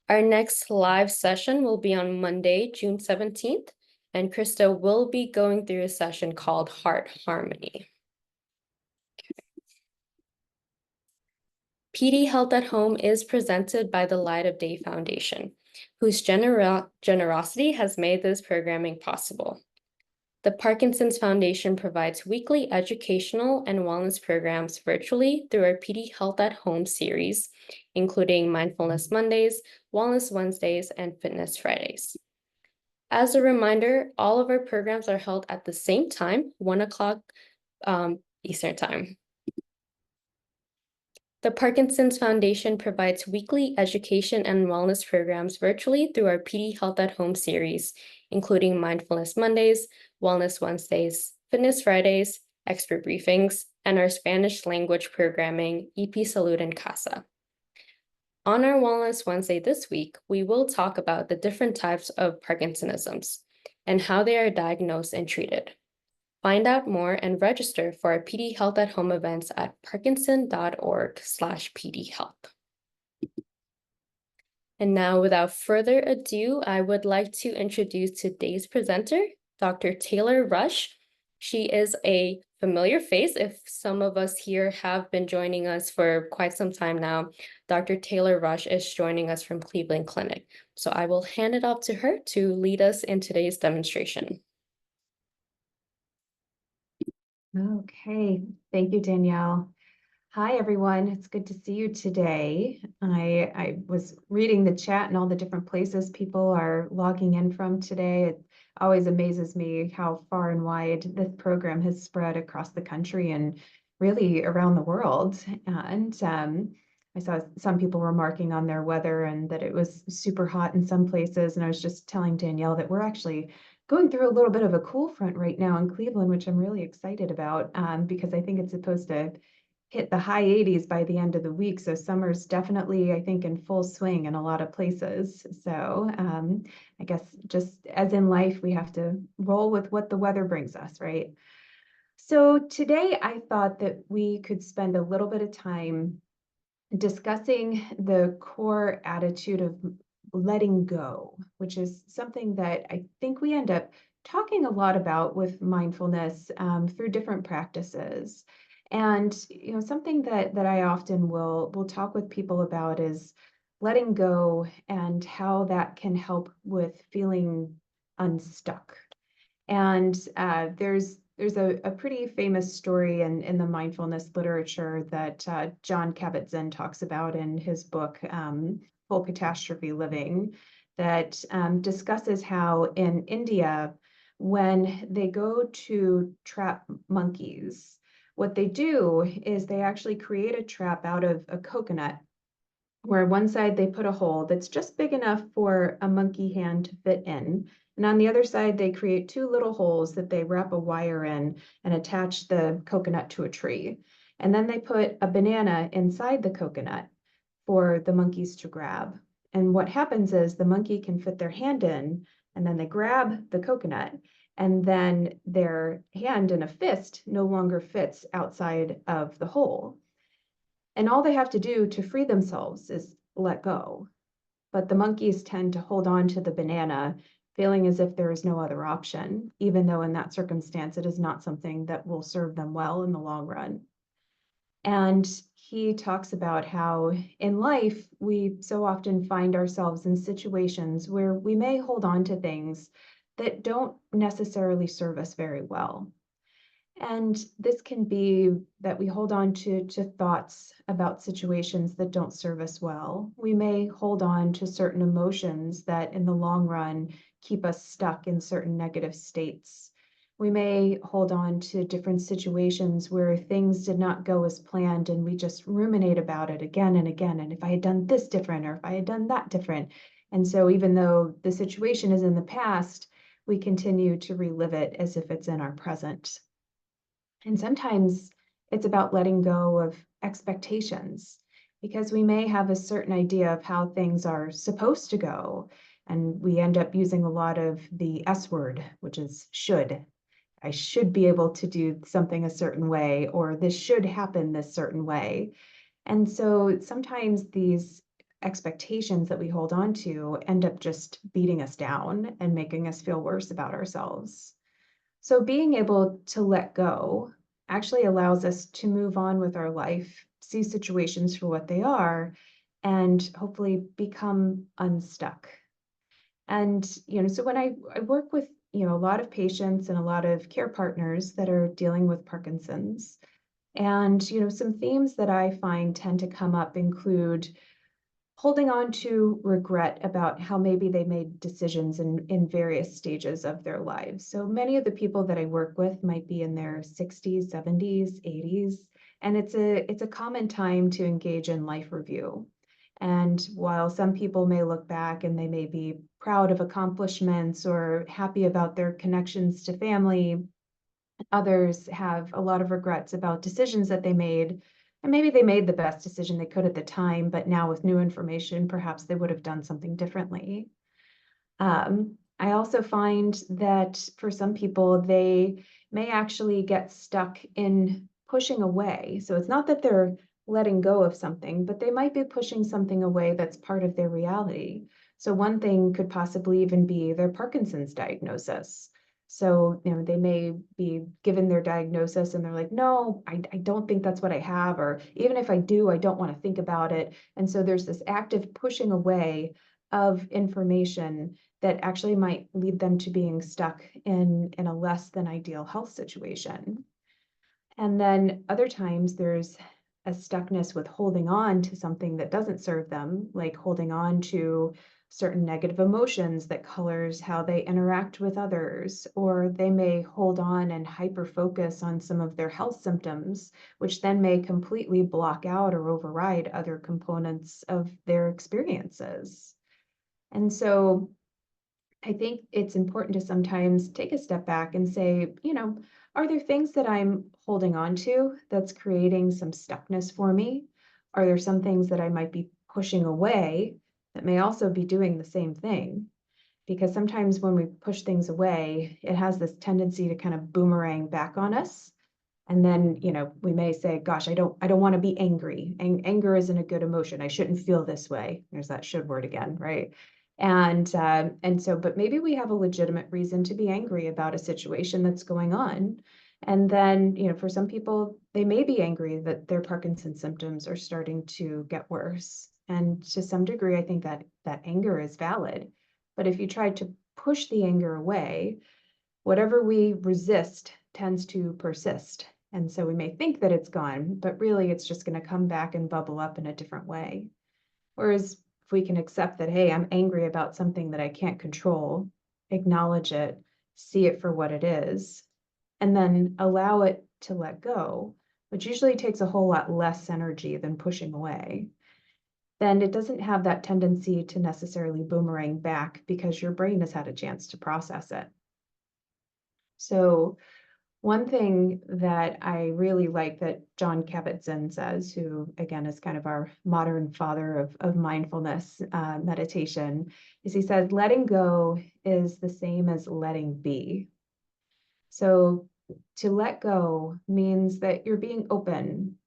Our next live session will be on Monday, June 17th, and Krista will be going through a session called Heart Harmony. PD Health at Home is presented by the Light of Day Foundation, whose generosity has made this programming possible. The Parkinson's Foundation provides weekly educational and wellness programs virtually through our PD Health at Home series, including Mindfulness Mondays, Wellness Wednesdays, and Fitness Fridays. As a reminder, all of our programs are held at the same time, 1 o'clock Eastern Time. The Parkinson's Foundation provides weekly education and wellness programs virtually through our PD Health at Home series, including Mindfulness Mondays, Wellness Wednesdays, Fitness Fridays, expert briefings, and our Spanish language programming, EP Salud en Casa. On our Wellness Wednesday this week, we will talk about the different types of Parkinsonisms and how they are diagnosed and treated. Find out more and register for our PD Health at Home events at parkinson.org/pdhealth. And now, without further ado, I would like to introduce today's presenter, Dr. Taylor Rush. She is a familiar face if some of us here have been joining us for quite some time now. Dr. Taylor Rush is joining us from Cleveland Clinic. So I will hand it off to her to lead us in today's demonstration. Okay, thank you, Danielle. Hi, everyone. It's good to see you today. I was reading the chat and all the different places people are logging in from today. It always amazes me how far and wide this program has spread across the country and really around the world. And I saw some people remarking on their weather and that it was super hot in some places. And I was just telling Danielle that we're actually going through a little bit of a cool front right now in Cleveland, which I'm really excited about because I think it's supposed to hit the high 80s by the end of the week. So summer's definitely, I think, in full swing in a lot of places. So I guess just as in life, we have to roll with what the weather brings us, right? So today I thought that we could spend a little bit of time discussing the core attitude of letting go, which is something that I think we end up talking a lot about with mindfulness through different practices. And something that I often will talk with people about is letting go and how that can help with feeling unstuck. And there's a pretty famous story in the mindfulness literature that John Kabat-Zinn talks about in his book, Full Catastrophe Living, that discusses how in India, when they go to trap monkeys, what they do is they actually create a trap out of a coconut, where one side they put a hole that's just big enough for a monkey hand to fit in. And on the other side, they create two little holes that they wrap a wire in and attach the coconut to a tree. And then they put a banana inside the coconut for the monkeys to grab. And what happens is the monkey can fit their hand in, and then they grab the coconut, and then their hand in a fist no longer fits outside of the hole. And all they have to do to free themselves is let go. But the monkeys tend to hold on to the banana, feeling as if there is no other option, even though in that circumstance, it is not something that will serve them well in the long run. And he talks about how in life, we so often find ourselves in situations where we may hold on to things that don't necessarily serve us very well. And this can be that we hold on to thoughts about situations that don't serve us well. We may hold on to certain emotions that in the long run keep us stuck in certain negative states. We may hold on to different situations where things did not go as planned and we just ruminate about it again and again. And if I had done this different, or if I had done that different. And so even though the situation is in the past, we continue to relive it as if it's in our present. And sometimes it's about letting go of expectations, because we may have a certain idea of how things are supposed to go. And we end up using a lot of the S word, which is should. I should be able to do something a certain way, or this should happen this certain way. And so sometimes these expectations that we hold on to end up just beating us down and making us feel worse about ourselves. So being able to let go actually allows us to move on with our life, see situations for what they are, and hopefully become unstuck. And, so when I work with, a lot of patients and a lot of care partners that are dealing with Parkinson's, and, some themes that I find tend to come up include holding on to regret about how maybe they made decisions in various stages of their lives. So many of the people that I work with might be in their 60s, 70s, 80s, and it's a common time to engage in life review. And while some people may look back and they may be proud of accomplishments or happy about their connections to family, others have a lot of regrets about decisions that they made. And maybe they made the best decision they could at the time, but now with new information, perhaps they would have done something differently. I also find that for some people, they may actually get stuck in pushing away. So it's not that they're letting go of something, but they might be pushing something away that's part of their reality. So one thing could possibly even be their Parkinson's diagnosis. So, they may be given their diagnosis and they're like, no, I don't think that's what I have. Or even if I do, I don't want to think about it. And so there's this active pushing away of information that actually might lead them to being stuck in a less than ideal health situation. And then other times there's a stuckness with holding on to something that doesn't serve them, like holding on to certain negative emotions that colors how they interact with others, or they may hold on and hyper focus on some of their health symptoms, which then may completely block out or override other components of their experiences. And so I think it's important to sometimes take a step back and say, are there things that I'm holding on to that's creating some stuckness for me? Are there some things that I might be pushing away that may also be doing the same thing? Because sometimes when we push things away, it has this tendency to kind of boomerang back on us. And then, we may say, gosh, I don't want to be angry. Anger isn't a good emotion. I shouldn't feel this way. There's that should word again, right? And so, but maybe we have a legitimate reason to be angry about a situation that's going on. And then, for some people, they may be angry that their Parkinson's symptoms are starting to get worse. And to some degree, I think that anger is valid. But if you try to push the anger away, whatever we resist tends to persist. And so we may think that it's gone, but really it's just going to come back and bubble up in a different way. Whereas if we can accept that, hey, I'm angry about something that I can't control, acknowledge it, see it for what it is, and then allow it to let go, which usually takes a whole lot less energy than pushing away, then it doesn't have that tendency to necessarily boomerang back because your brain has had a chance to process it. So one thing that I really like that John Kabat-Zinn says, who again is kind of our modern father of mindfulness meditation, is he says, letting go is the same as letting be. So to let go means that you're being open,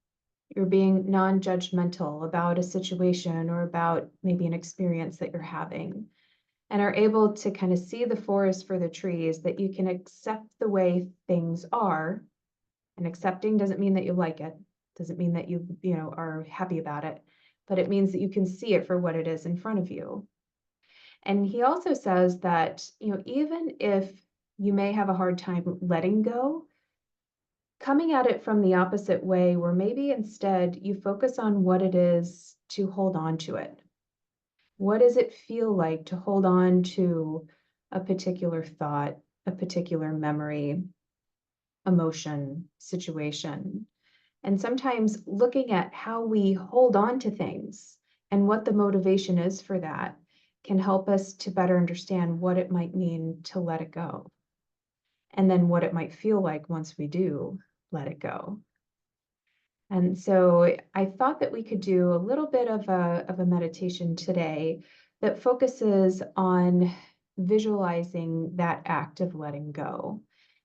you're being non-judgmental about a situation or about maybe an experience that you're having, and are able to kind of see the forest for the trees, that you can accept the way things are. And accepting doesn't mean that you like it, doesn't mean that you are happy about it, but it means that you can see it for what it is in front of you. And he also says that, even if you may have a hard time letting go, coming at it from the opposite way, where maybe instead you focus on what it is to hold on to it. What does it feel like to hold on to a particular thought, a particular memory, emotion, situation? And sometimes looking at how we hold on to things and what the motivation is for that can help us to better understand what it might mean to let it go. And then what it might feel like once we do let it go. And so I thought that we could do a little bit of a meditation today that focuses on visualizing that act of letting go.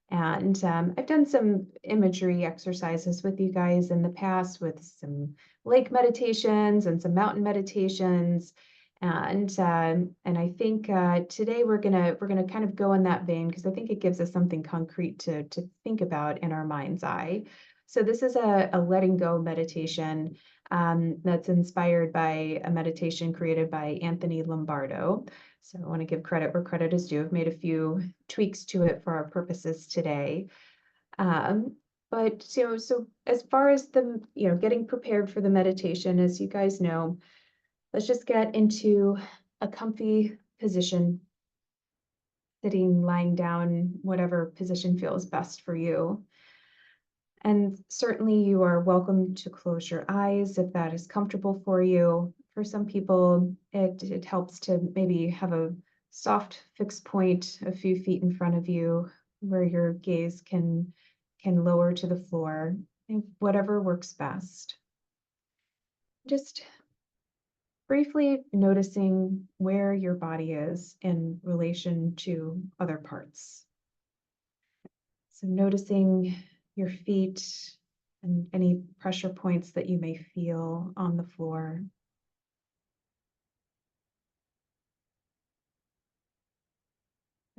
And I've done some imagery exercises with you guys in the past with some lake meditations and some mountain meditations. And I think today we're gonna kind of go in that vein because I think it gives us something concrete to think about in our mind's eye. So this is a letting go meditation that's inspired by a meditation created by Anthony Lombardo. So I want to give credit where credit is due. I've made a few tweaks to it for our purposes today. Um, but as far as the, getting prepared for the meditation, as you guys know, let's just get into a comfy position, sitting, lying down, whatever position feels best for you. And certainly you are welcome to close your eyes if that is comfortable for you. For some people, it helps to maybe have a soft fixed point a few feet in front of you where your gaze can lower to the floor, whatever works best. Just briefly noticing where your body is in relation to other parts. So noticing your feet and any pressure points that you may feel on the floor.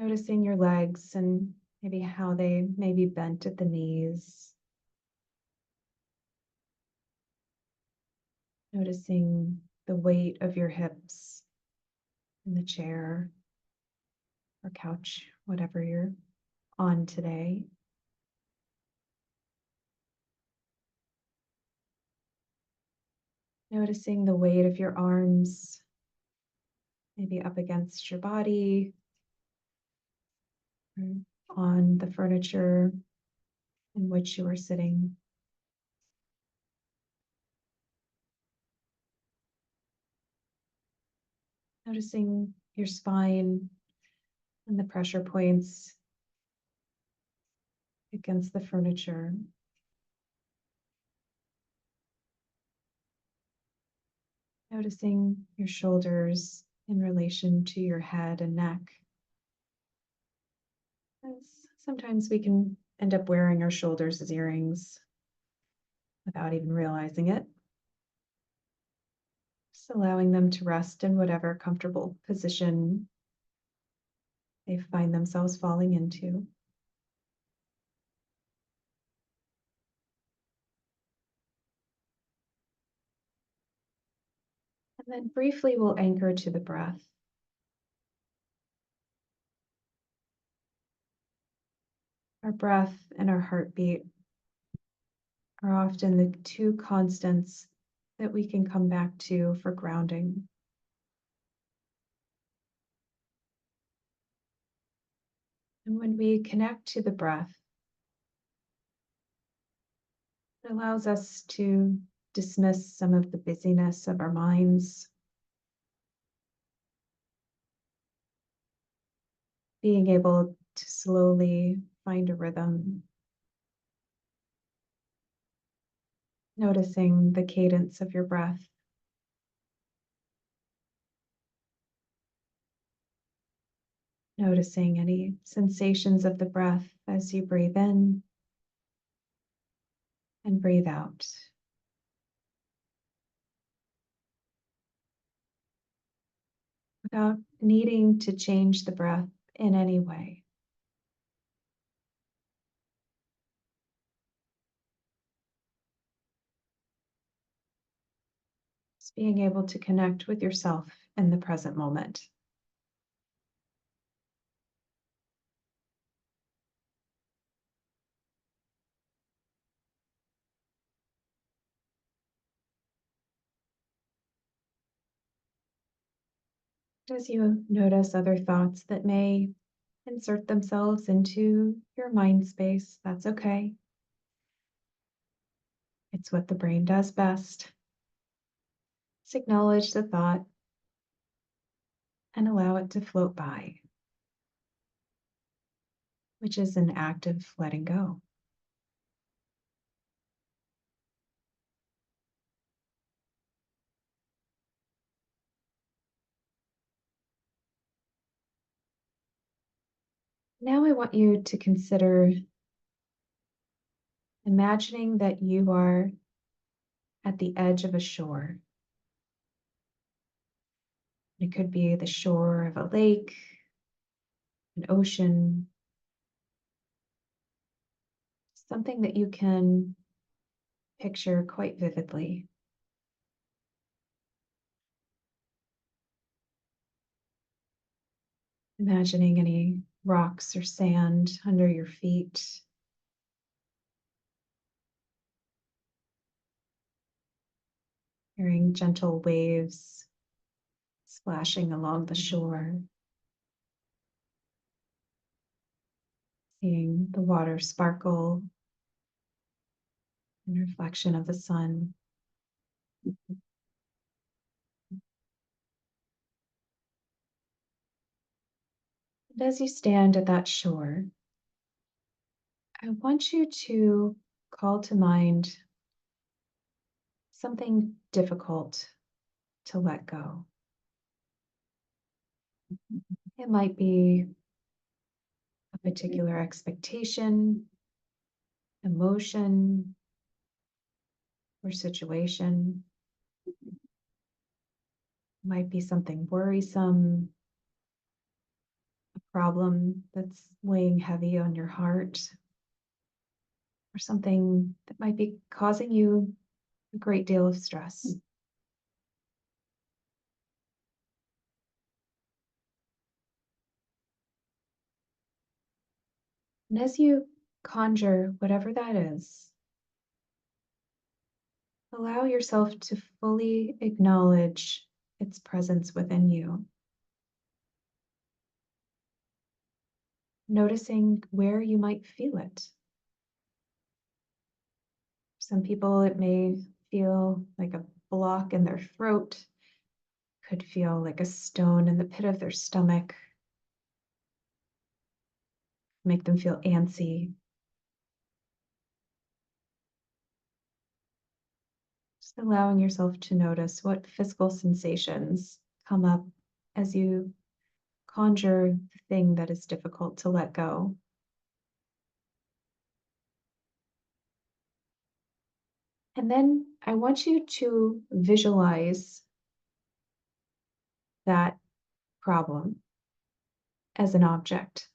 Noticing your legs and maybe how they may be bent at the knees. Noticing the weight of your hips in the chair or couch, whatever you're on today. Noticing the weight of your arms, maybe up against your body, or on the furniture in which you are sitting. Noticing your spine and the pressure points against the furniture. Noticing your shoulders in relation to your head and neck. As sometimes we can end up wearing our shoulders as earrings without even realizing it. Just allowing them to rest in whatever comfortable position they find themselves falling into. And then briefly we'll anchor to the breath. Our breath and our heartbeat are often the two constants that we can come back to for grounding. And when we connect to the breath, it allows us to dismiss some of the busyness of our minds, being able to slowly find a rhythm, noticing the cadence of your breath. Noticing any sensations of the breath as you breathe in and breathe out. Without needing to change the breath in any way. Just being able to connect with yourself in the present moment. As you notice other thoughts that may insert themselves into your mind space, that's okay. It's what the brain does best. Just acknowledge the thought and allow it to float by, which is an act of letting go. Now I want you to consider imagining that you are at the edge of a shore. It could be the shore of a lake, an ocean, something that you can picture quite vividly. Imagining any rocks or sand under your feet. Hearing gentle waves splashing along the shore. Seeing the water sparkle in reflection of the sun. And as you stand at that shore, I want you to call to mind something difficult to let go. It might be a particular expectation, emotion, or situation. It might be something worrisome, a problem that's weighing heavy on your heart, or something that might be causing you a great deal of stress. And as you conjure whatever that is, allow yourself to fully acknowledge its presence within you, noticing where you might feel it. Some people, it may feel like a block in their throat, could feel like a stone in the pit of their stomach, make them feel antsy. Just allowing yourself to notice what physical sensations come up as you conjure the thing that is difficult to let go. And then I want you to visualize that problem as an object.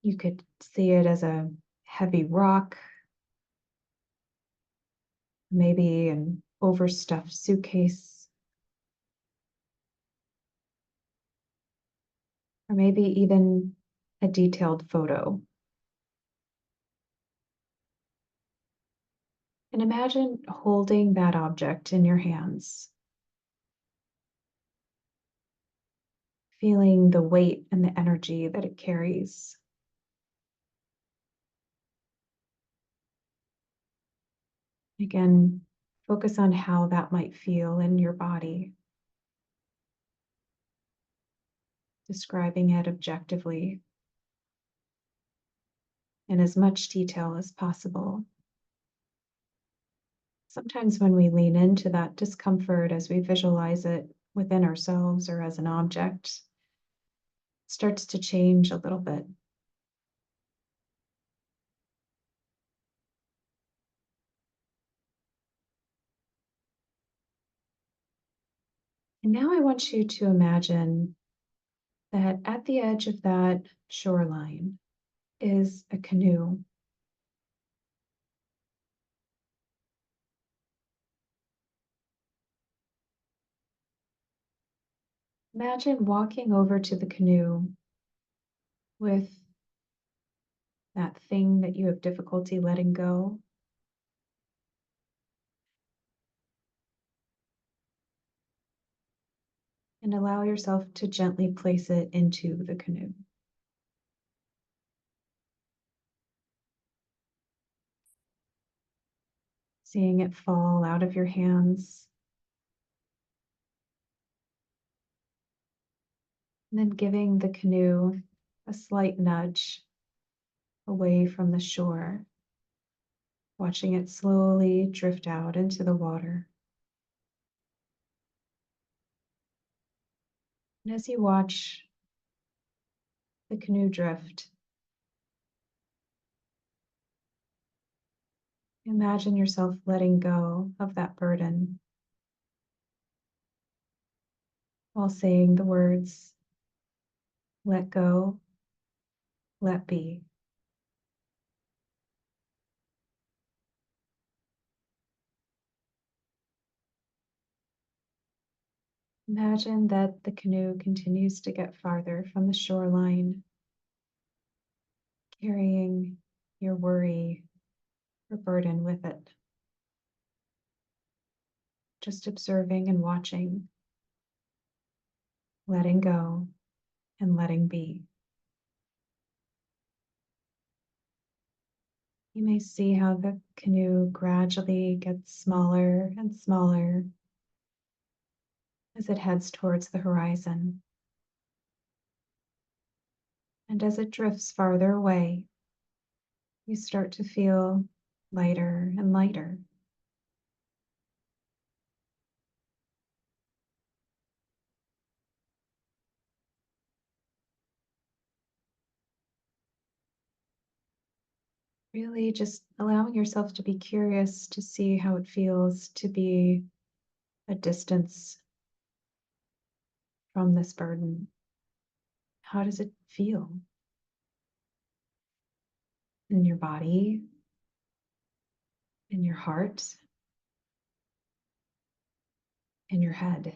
You could see it as a heavy rock, maybe an overstuffed suitcase, or maybe even a detailed photo. And imagine holding that object in your hands, feeling the weight and the energy that it carries. Again, focus on how that might feel in your body, describing it objectively in as much detail as possible. Sometimes when we lean into that discomfort as we visualize it within ourselves or as an object, it starts to change a little bit. And now I want you to imagine that at the edge of that shoreline is a canoe. Imagine walking over to the canoe with that thing that you have difficulty letting go. And allow yourself to gently place it into the canoe. Seeing it fall out of your hands. And then giving the canoe a slight nudge away from the shore, watching it slowly drift out into the water. And as you watch the canoe drift. Imagine yourself letting go of that burden while saying the words, let go, let be. Imagine that the canoe continues to get farther from the shoreline, carrying your worry or burden with it. Just observing and watching, letting go and letting be. You may see how the canoe gradually gets smaller and smaller as it heads towards the horizon. And as it drifts farther away, you start to feel lighter and lighter. Really just allowing yourself to be curious to see how it feels to be a distance from this burden. How does it feel in your body, in your heart, in your head?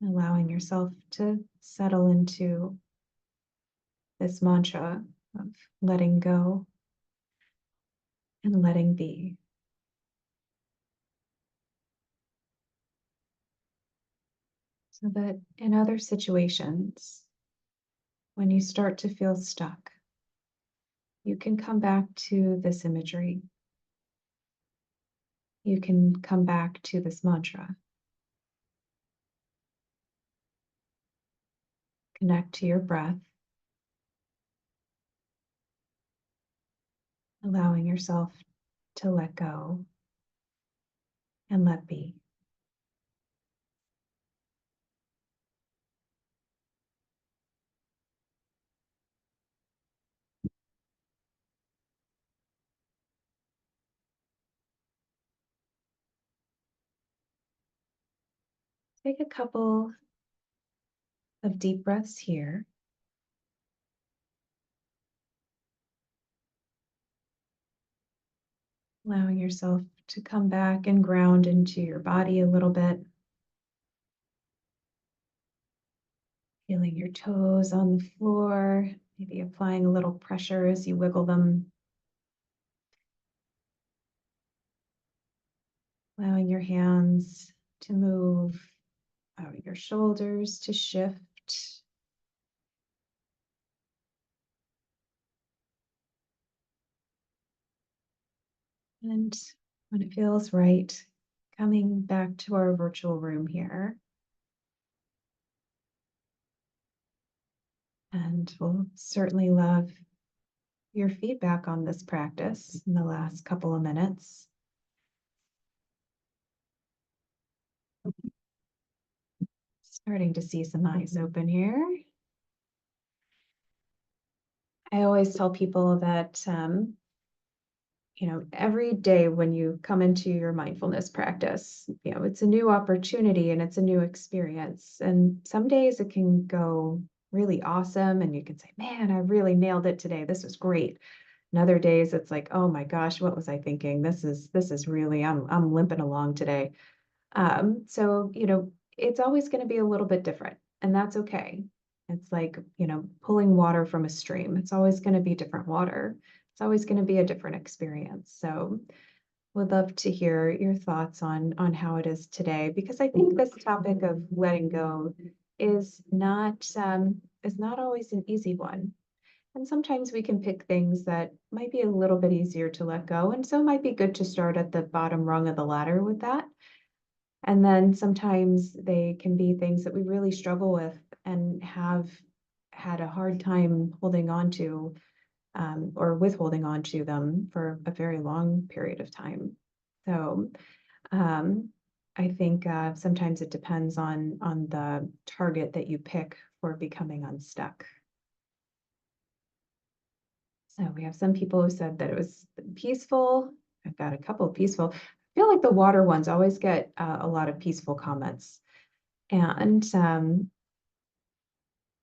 Allowing yourself to settle into this mantra of letting go and letting be. So that in other situations, when you start to feel stuck, you can come back to this imagery. You can come back to this mantra. Connect to your breath, allowing yourself to let go and let be. Take a couple of deep breaths here. Allowing yourself to come back and ground into your body a little bit. Feeling your toes on the floor, maybe applying a little pressure as you wiggle them. Allowing your hands to move, your shoulders to shift. And when it feels right, coming back to our virtual room here. And we'll certainly love your feedback on this practice in the last couple of minutes. Starting to see some eyes open here. I always tell people that, every day when you come into your mindfulness practice, it's a new opportunity and it's a new experience. And some days it can go really awesome and you can say, man, I really nailed it today. This was great. And other days it's like, oh my gosh, what was I thinking? This is really, I'm limping along today. So, it's always going to be a little bit different, and that's okay. It's like, pulling water from a stream. It's always going to be different water. It's always going to be a different experience. So would love to hear your thoughts on how it is today, because I think this topic of letting go is not always an easy one. And sometimes we can pick things that might be a little bit easier to let go. And so it might be good to start at the bottom rung of the ladder with that. And then sometimes they can be things that we really struggle with and have had a hard time holding on to, or withholding on to them for a very long period of time. So I think sometimes it depends on the target that you pick for becoming unstuck. So we have some people who said that it was peaceful. I've got a couple of peaceful. I feel like the water ones always get a lot of peaceful comments. And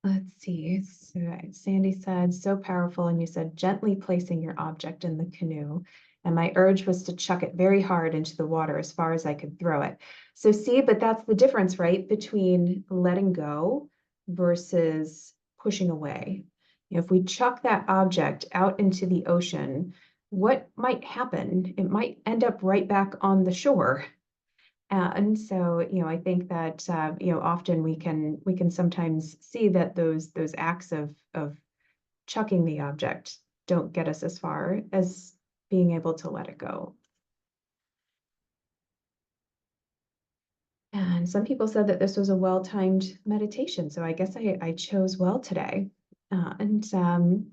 let's see. So Sandy said, so powerful. And you said, gently placing your object in the canoe. And my urge was to chuck it very hard into the water as far as I could throw it. So see, but that's the difference, right? Between letting go versus pushing away. If we chuck that object out into the ocean, what might happen? It might end up right back on the shore. And so, I think that often we can sometimes see that those acts of chucking the object don't get us as far as being able to let it go. And some people said that this was a well-timed meditation, so I guess I chose well today. And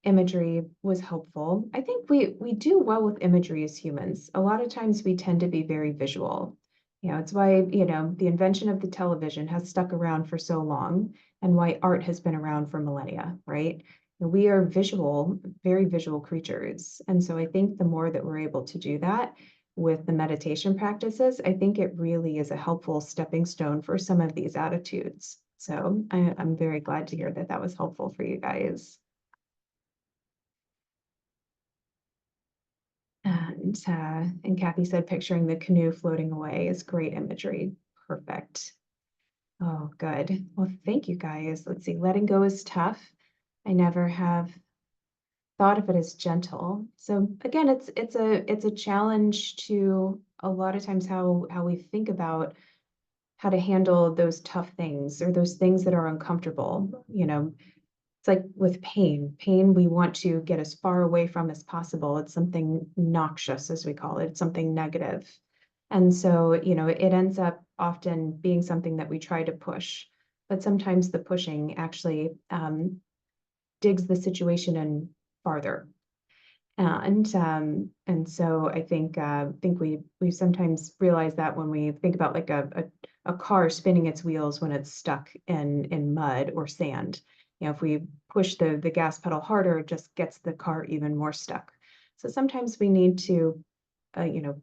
imagery was helpful. I think we do well with imagery as humans. A lot of times we tend to be very visual. It's why, the invention of the television has stuck around for so long and why art has been around for millennia, right? We are visual, very visual creatures. And so I think the more that we're able to do that with the meditation practices, I think it really is a helpful stepping stone for some of these attitudes. So I'm very glad to hear that that was helpful for you guys. And Kathy said, picturing the canoe floating away is great imagery. Perfect. Oh, good. Well, thank you guys. Let's see. Letting go is tough. I never have thought of it as gentle. So again, it's a challenge to a lot of times how we think about how to handle those tough things or those things that are uncomfortable. It's like with pain we want to get as far away from as possible. It's something noxious, as we call it. It's something negative. And so, it ends up often being something that we try to push, but sometimes the pushing actually digs the situation in farther. And so I think we sometimes realize that when we think about like a car spinning its wheels when it's stuck in mud or sand. If we push the gas pedal harder, it just gets the car even more stuck. So sometimes we need to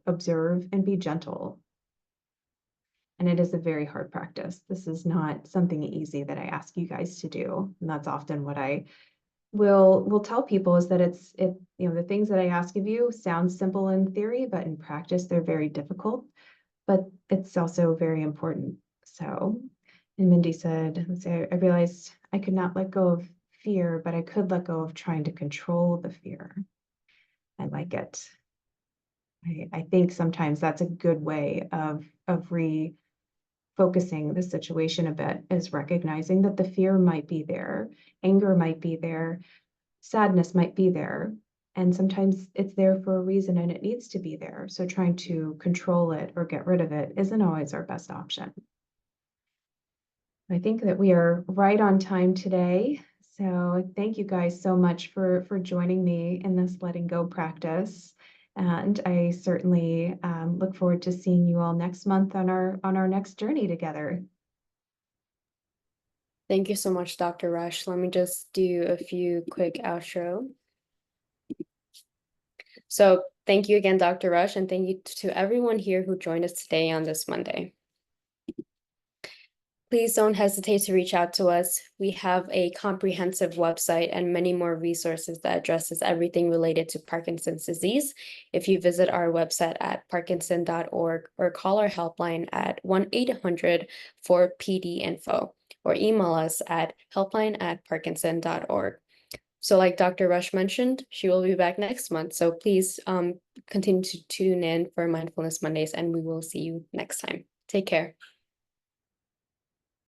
observe and be gentle. And it is a very hard practice. This is not something easy that I ask you guys to do. And that's often what I will tell people is that the things that I ask of you sound simple in theory, but in practice, they're very difficult, but it's also very important. So, and Mindy said, let's say, I realized I could not let go of fear, but I could let go of trying to control the fear. I like it. I think sometimes that's a good way of refocusing the situation a bit, is recognizing that the fear might be there, anger might be there, sadness might be there, and sometimes it's there for a reason and it needs to be there. So trying to control it or get rid of it isn't always our best option. I think that we are right on time today. So thank you guys so much for joining me in this letting go practice. And I certainly look forward to seeing you all next month on our next journey together. Thank you so much, Dr. Rush. Let me just do a few quick outro. So thank you again, Dr. Rush, and thank you to everyone here who joined us today on this Monday. Please don't hesitate to reach out to us. We have a comprehensive website and many more resources that addresses everything related to Parkinson's disease. If you visit our website at parkinson.org or call our helpline at 1-800-4PD-INFO or email us at helpline@parkinson.org. So like Dr. Rush mentioned, she will be back next month. So please continue to tune in for Mindfulness Mondays and we will see you next time. Take care.